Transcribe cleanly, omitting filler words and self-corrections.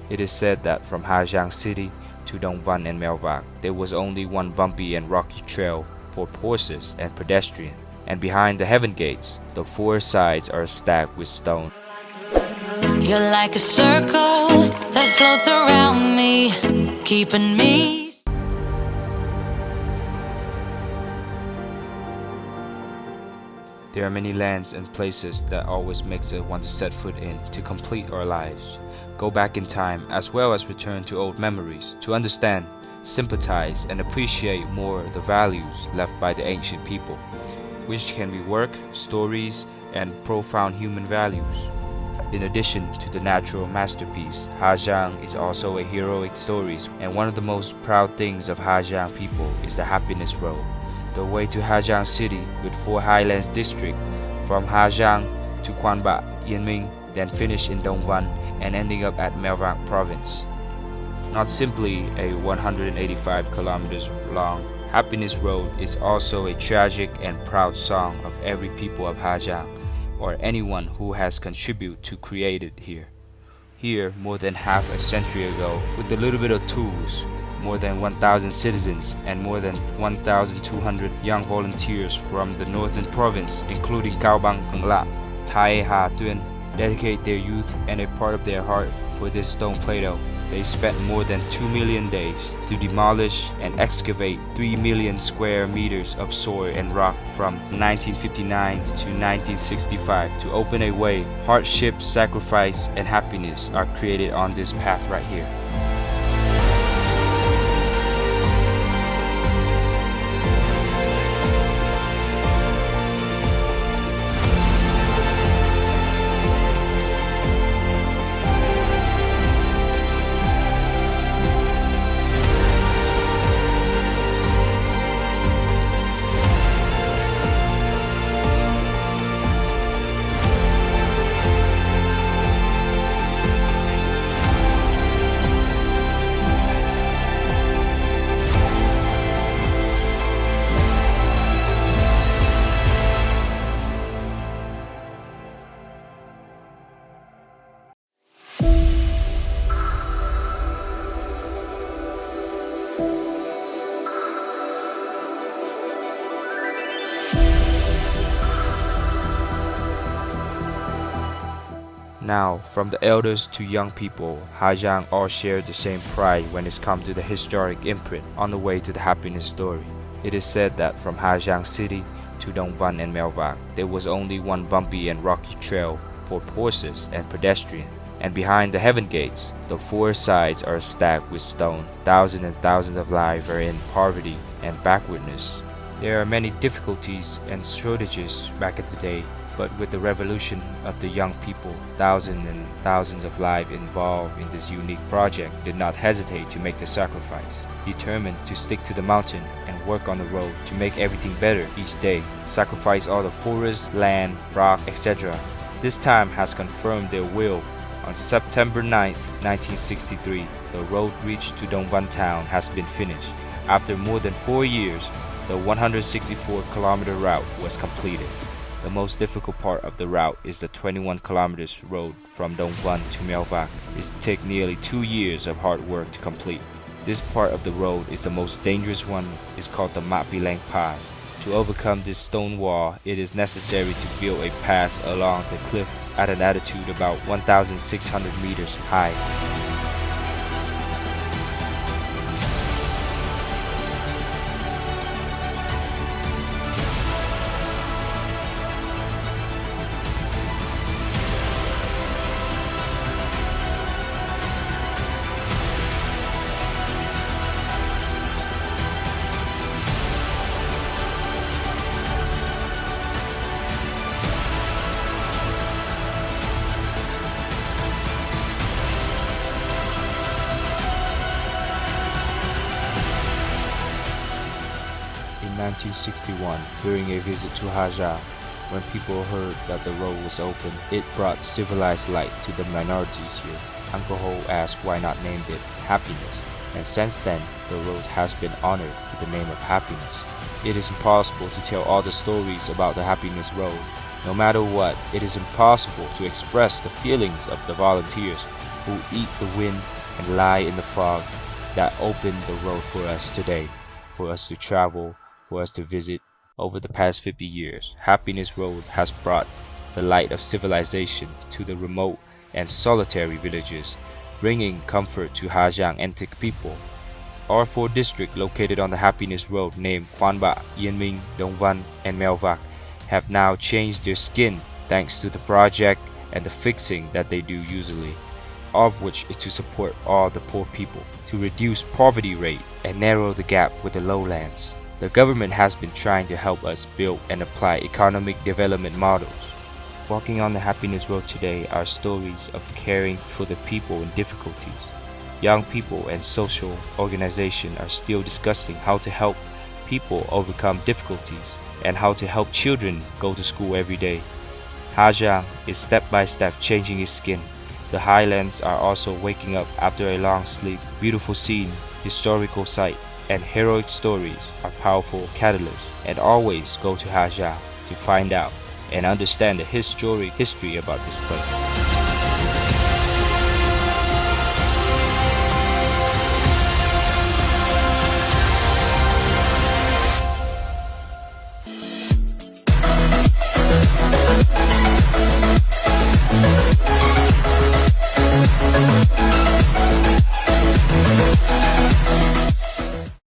It is said that from Ha Giang city to Dong Van and Meo Vac, there was only one bumpy and rocky trail for horses and pedestrian, and behind the heaven gates, the four sides are stacked with stone. You're like a circle that floats around me, keeping me. There are many lands and places that always makes us want to set foot in to complete our lives, go back in time as well as return to old memories to understand, sympathize and appreciate more the values left by the ancient people, which can be work, stories and profound human values. In addition to the natural masterpiece, Ha Giang is also a heroic story, and one of the most proud things of Ha Giang people is the Happiness Road, the way to Ha Giang city with 4 highlands district from Ha Giang to Quan Ba Yen Minh, then finish in Dong Van and ending up at Meo Vac province. Not simply a 185 kilometers long Happiness Road is also a tragic and proud song of every people of Ha Giang, or anyone who has contributed to create it here. Here, more than half a century ago, with a little bit of tools, more than 1,000 citizens and more than 1,200 young volunteers from the northern province, including Cao Bang La, Thai Ha Tuyên, dedicate their youth and a part of their heart for this stone plateau. They spent more than 2 million days to demolish and excavate 3 million square meters of soil and rock from 1959 to 1965 to open a way. Hardship, sacrifice, and happiness are created on this path right here. Now, from the elders to young people, Ha Giang all share the same pride when it's come to the historic imprint on the way to the happiness story. It is said that from Ha Giang city to Dong Van and Meo Vac, there was only one bumpy and rocky trail for horses and pedestrian, and behind the heaven gates, the four sides are stacked with stone. Thousands and thousands of lives are in poverty and backwardness. There are many difficulties and shortages back in the day, but with the revolution of the young people, thousands and thousands of lives involved in this unique project did not hesitate to make the sacrifice, determined to stick to the mountain and work on the road to make everything better each day, sacrifice all the forest, land, rock, etc. This time has confirmed their will. On September 9th, 1963, the road reached to Dong Van town has been finished. After more than 4 years, the 164-kilometer route was completed. The most difficult part of the route is the 21 kilometers road from Dong Van to Meo Vac. It takes nearly 2 years of hard work to complete. This part of the road is the most dangerous one. It's called the Ma Bilang Pass. To overcome this stone wall, it is necessary to build a pass along the cliff at an altitude about 1,600 meters high. In 1961, during a visit to Ha Giang, when people heard that the road was open, it brought civilized light to the minorities here. Uncle Ho asked why not name it Happiness, and since then, the road has been honored with the name of Happiness. It is impossible to tell all the stories about the Happiness Road. No matter what, it is impossible to express the feelings of the volunteers who eat the wind, and lie in the fog that opened the road for us today, for us to travel, for us to visit. Over the past 50 years, Happiness Road has brought the light of civilization to the remote and solitary villages, bringing comfort to Ha Giang ethnic people. Our 4 districts located on the Happiness Road named Quan Ba Yen Minh, Dong Van, and Meo Vac have now changed their skin thanks to the project and the fixing that they do usually, all of which is to support all the poor people, to reduce poverty rate and narrow the gap with the lowlands. The government has been trying to help us build and apply economic development models. Walking on the Happiness Road today are stories of caring for the people in difficulties. Young people and social organizations are still discussing how to help people overcome difficulties and how to help children go to school every day. Ha Giang is step by step changing its skin. The highlands are also waking up after a long sleep. Beautiful scene, historical site, and heroic stories are powerful catalysts, and always go to Ha Giang to find out and understand the history about this place.